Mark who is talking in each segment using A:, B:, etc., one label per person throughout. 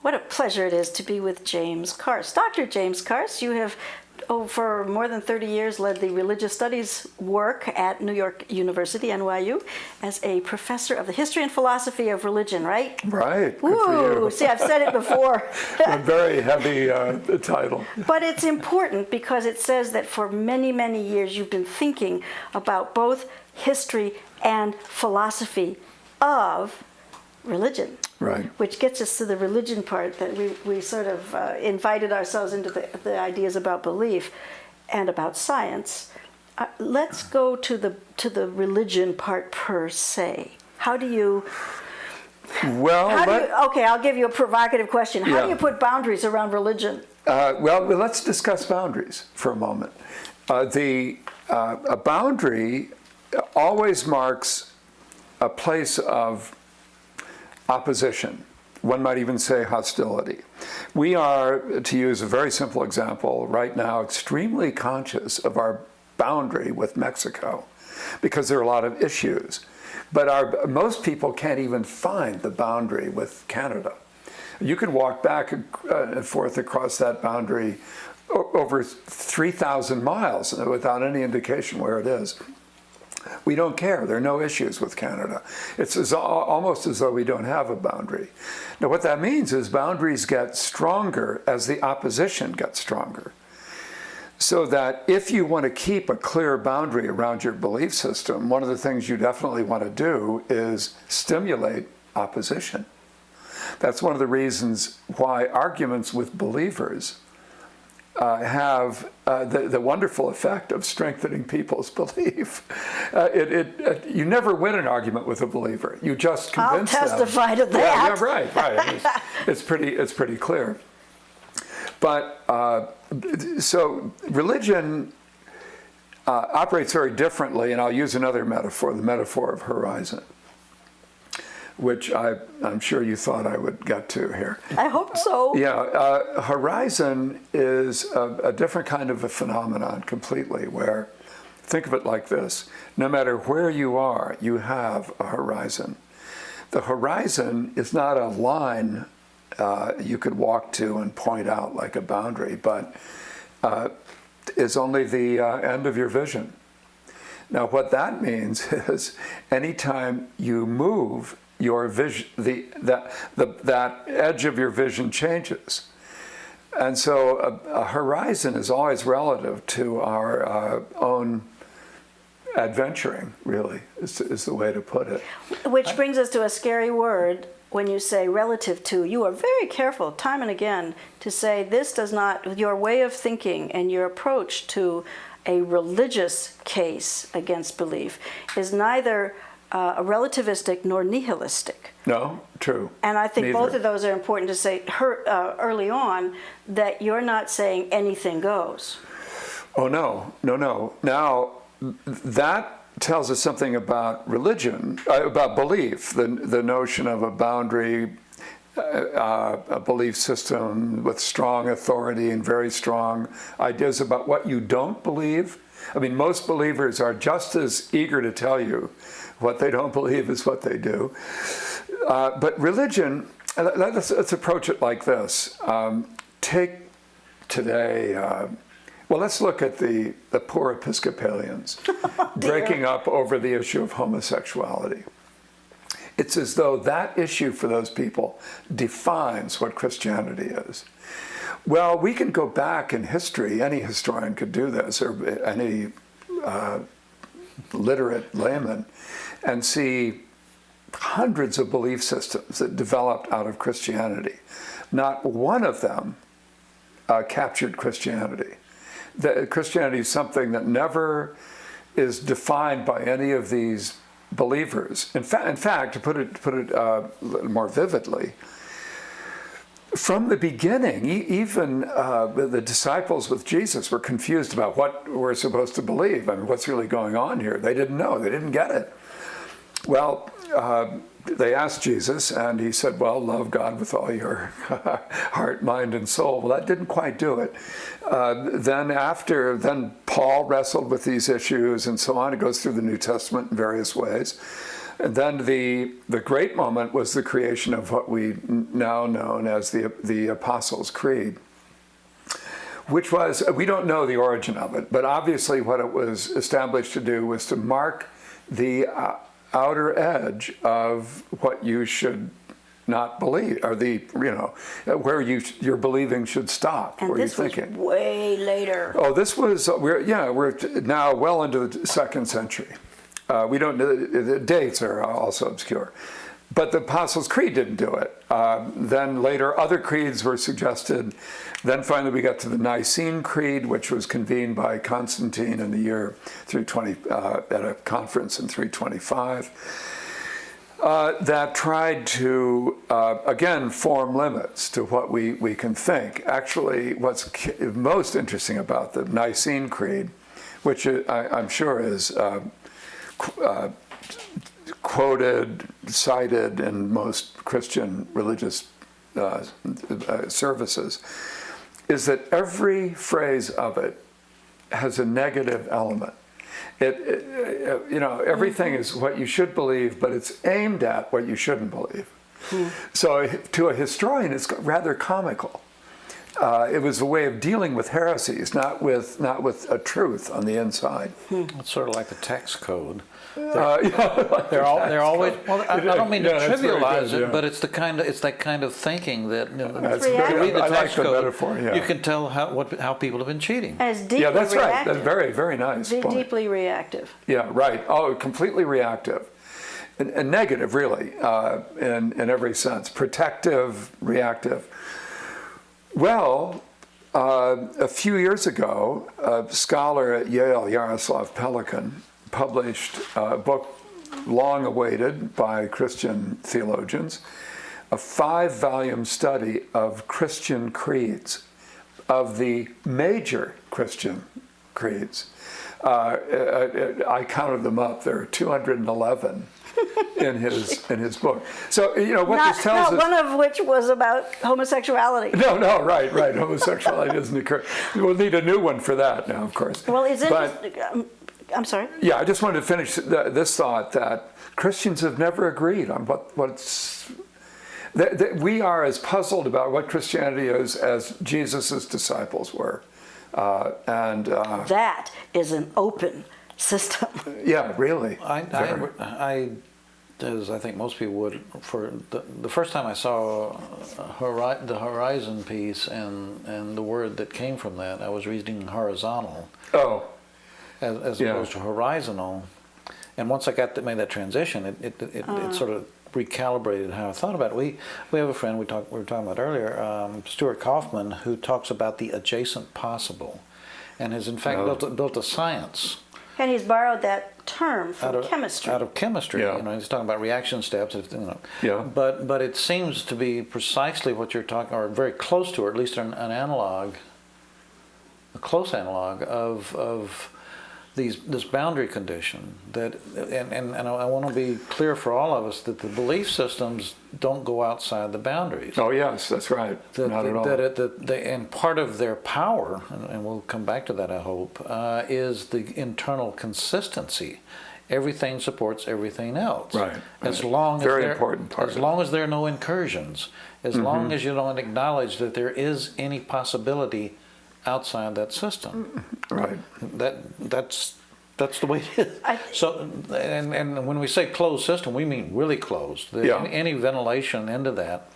A: What a pleasure it is to be with JCarse. Dr. JCarse, you have, for more than 30 years, led the religious studies work at New York University, NYU, as a professor of the history and philosophy of religion, right?
B: Right. Good
A: Ooh,
B: for you.
A: see, I've said it before.
B: A very heavy title.
A: But it's important because it says that for many, many years you've been thinking about both history and philosophy of religion.
B: Right.
A: Which gets us to the religion part, that we sort of invited ourselves into the ideas about belief and about science. Let's go to the religion part per se. How do you...
B: Well,
A: okay, I'll give you a provocative question. How do you put boundaries around religion?
B: Well, let's discuss boundaries for a moment. A boundary always marks a place of opposition. One might even say hostility. We are, to use a very simple example, right now extremely conscious of our boundary with Mexico because there are a lot of issues. But most people can't even find the boundary with Canada. You can walk back and forth across that boundary over 3,000 miles without any indication where it is. We don't care. There are no issues with Canada. It's almost as though we don't have a boundary. Now, what that means is boundaries get stronger as the opposition gets stronger. So that if you want to keep a clear boundary around your belief system, one of the things you definitely want to do is stimulate opposition. That's one of the reasons why arguments with believers have the wonderful effect of strengthening people's belief. You never win an argument with a believer. You just convince them.
A: I'll testify to that.
B: Yeah, right. It's pretty clear. But so religion operates very differently, and I'll use another metaphor, the metaphor of horizon, which I'm sure you thought I would get to here.
A: I hope so.
B: Yeah, horizon is a different kind of a phenomenon completely, where, think of it like this, no matter where you are, you have a horizon. The horizon is not a line you could walk to and point out like a boundary, but is only the end of your vision. Now, what that means is anytime you move, your vision, that edge of your vision changes. And so a horizon is always relative to our own adventuring, really, is the way to put it.
A: Which brings us to a scary word when you say relative to. You are very careful, time and again, to say this does not, your way of thinking and your approach to a religious case against belief is neither relativistic nor nihilistic.
B: No, true.
A: And I think
B: Neither.
A: both of those are important to say early on, that you're not saying anything goes.
B: Oh, no. Now, that tells us something about religion, about belief, the notion of a boundary, a belief system with strong authority and very strong ideas about what you don't believe. I mean, most believers are just as eager to tell you what they don't believe is what they do. But religion, let's approach it like this. Take today, well, let's look at the poor Episcopalians breaking up over the issue of homosexuality. It's as though that issue for those people defines what Christianity is. Well, we can go back in history, any historian could do this, or any literate layman, and see hundreds of belief systems that developed out of Christianity. Not one of them captured Christianity. Christianity is something that never is defined by any of these believers. In fact, to put it more vividly, from the beginning, even the disciples with Jesus were confused about what we're supposed to believe. I mean, what's really going on here? They didn't know. They didn't get it. Well, they asked Jesus, and he said, well, love God with all your heart, mind, and soul. Well, that didn't quite do it. Then Paul wrestled with these issues and so on. It goes through the New Testament in various ways. And then the great moment was the creation of what we now know as the Apostles' Creed, which was, we don't know the origin of it, but obviously what it was established to do was to mark the outer edge of what you should not believe, or where your believing should stop.
A: And
B: where
A: this
B: you're
A: was
B: thinking.
A: way later.
B: Oh, this was we're now well into the 2nd century. We don't know, the dates are also obscure, but the Apostles' Creed didn't do it. Then later, other creeds were suggested. Then finally, we got to the Nicene Creed, which was convened by Constantine in the year 320 at a conference in 325. That tried to, again, form limits to what we can think. Actually, what's most interesting about the Nicene Creed, which I'm sure is quoted, cited in most Christian religious services, is that every phrase of it has a negative element. Everything is what you should believe, but it's aimed at what you shouldn't believe. So to a historian, it's rather comical. It was a way of dealing with heresies, not with a truth on the inside.
C: It's sort of like the tax code.
B: They're
C: always. Well, I don't mean to trivialize
B: good,
C: it, but it's that kind of thinking that
B: That's
C: if you
A: reactive.
C: read the
B: I like
C: tax
B: the
C: code,
B: metaphor, yeah.
C: you can tell how people have been cheating.
A: And it's deeply
B: Yeah, that's right.
A: reactive.
B: That's very, very nice point.
A: Deeply reactive.
B: Yeah, right. Oh, completely reactive. And negative, really, in every sense. Protective, reactive. Well, a few years ago, a scholar at Yale, Yaroslav Pelikan, published a book long awaited by Christian theologians, a 5-volume study of Christian creeds, of the major Christian creeds. I counted them up. There are 211 in his book. So what this tells us.
A: One of which was about homosexuality.
B: No, right. Homosexuality doesn't occur. We'll need a new one for that now, of course.
A: Well, it's
B: But,
A: interesting. I'm sorry.
B: Yeah, I just wanted to finish this thought that Christians have never agreed on what's. That we are as puzzled about what Christianity is as Jesus' disciples were,
A: That is an open system.
B: Yeah, really.
C: As I think most people would, for the first time I saw the horizon piece and the word that came from that, I was reading horizontal.
B: Oh.
C: As opposed to horizontal, and once I made that transition, it sort of recalibrated how I thought about it. We have a friend we were talking about earlier, Stuart Kaufman, who talks about the adjacent possible, and has in fact built a science.
A: And he's borrowed that term from chemistry.
C: Out of chemistry,
B: Yeah.
C: He's talking about reaction steps.
B: Yeah.
C: But it seems to be precisely what you're talking, or very close to, or at least an analog, a close analog of this boundary condition that, and I want to be clear for all of us that the belief systems don't go outside the boundaries.
B: Oh yes, that's right. Not at all.
C: And part of their power, and we'll come back to that, I hope, is the internal consistency. Everything supports everything else.
B: Right.
C: As long
B: Very important part.
C: As long as there are no incursions, as long as you don't acknowledge that there is any possibility outside that system.
B: Right.
C: That's the way it is. So, and when we say closed system, we mean really closed. Any ventilation into that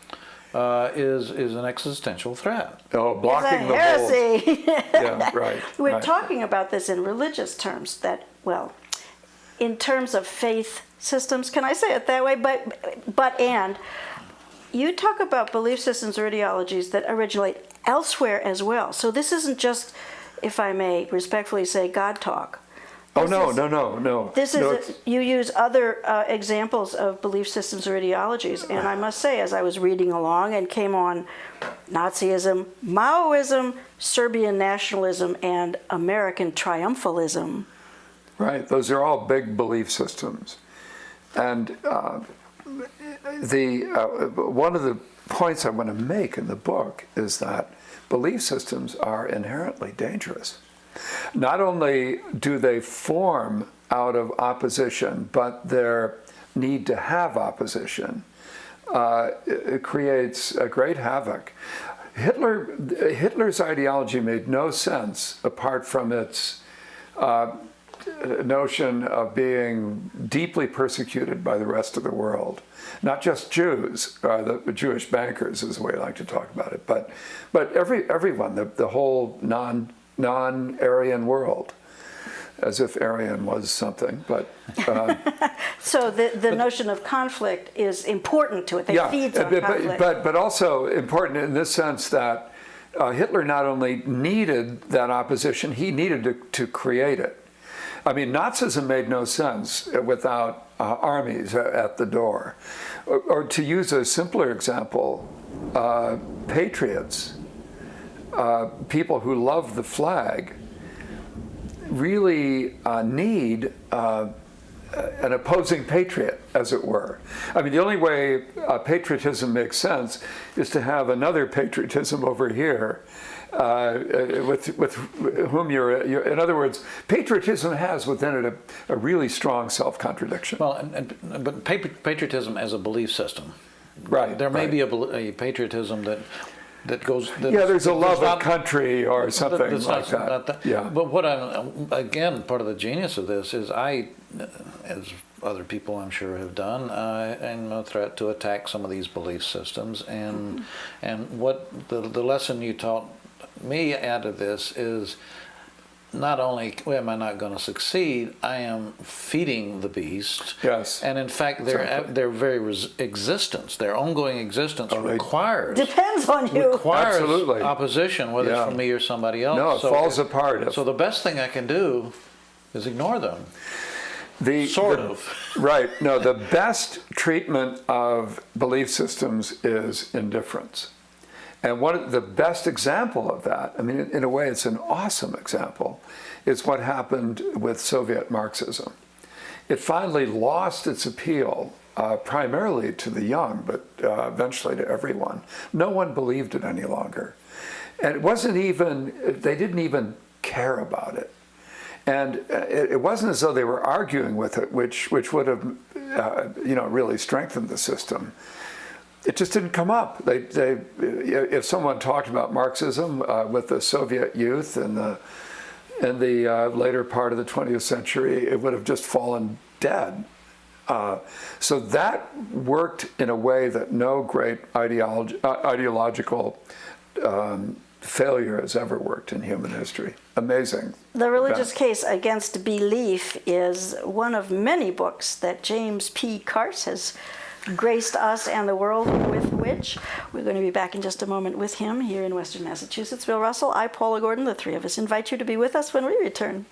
C: is an existential threat.
B: Oh, blocking the
A: heresy.
B: Yeah, right.
A: We're talking about this in religious terms. In terms of faith systems, can I say it that way? But you talk about belief systems or ideologies that originate elsewhere as well. So this isn't just, if I may respectfully say, God talk.
B: Oh, no.
A: This is, you use other examples of belief systems or ideologies. And I must say, as I was reading along and came on Nazism, Maoism, Serbian nationalism, and American triumphalism.
B: Right, those are all big belief systems. And one of the points I want to make in the book is that belief systems are inherently dangerous. Not only do they form out of opposition, but they're need to have opposition, it creates a great havoc. Hitler's ideology made no sense apart from its notion of being deeply persecuted by the rest of the world. Not just Jews, the Jewish bankers is the way I like to talk about it, but everyone, the whole non-Aryan world, as if Aryan was something, but...
A: So the notion of conflict is important to it. It feeds on conflict.
B: But also important in this sense that Hitler not only needed that opposition, he needed to create it. I mean, Nazism made no sense without armies at the door. Or to use a simpler example, patriots, people who love the flag, really need an opposing patriot, as it were. I mean, the only way patriotism makes sense is to have another patriotism over here with whom you're. In other words, patriotism has within it a really strong self-contradiction.
C: Well, but patriotism as a belief system.
B: Right.
C: There may be a patriotism that goes.
B: There's a love of country or something like that. Yeah.
C: But what again, part of the genius of this is as other people I'm sure have done, am a threat to attack some of these belief systems. And what the lesson you taught me out of this is not only am I not going to succeed, I am feeding the beast.
B: Yes.
C: And in fact, their very existence, their ongoing existence
A: depends on you.
C: Requires
B: Absolutely.
C: opposition, whether it's from me or somebody else.
B: No, it falls apart.
C: So the best thing I can do is ignore them.
B: Right. No, the best treatment of belief systems is indifference. And the best example of that, I mean, in a way, it's an awesome example, is what happened with Soviet Marxism. It finally lost its appeal, primarily to the young, but eventually to everyone. No one believed it any longer. And it wasn't even, they didn't even care about it. And it wasn't as though they were arguing with it, which would have, really strengthened the system. It just didn't come up. If someone talked about Marxism with the Soviet youth in the later part of the 20th century, it would have just fallen dead. So that worked in a way that no great ideological failure has ever worked in human history. Amazing.
A: The Religious Case Against Belief is one of many books that James P. Carse has graced us and the world with which. We're going to be back in just a moment with him here in Western Massachusetts. Bill Russell, I, Paula Gordon, the three of us invite you to be with us when we return.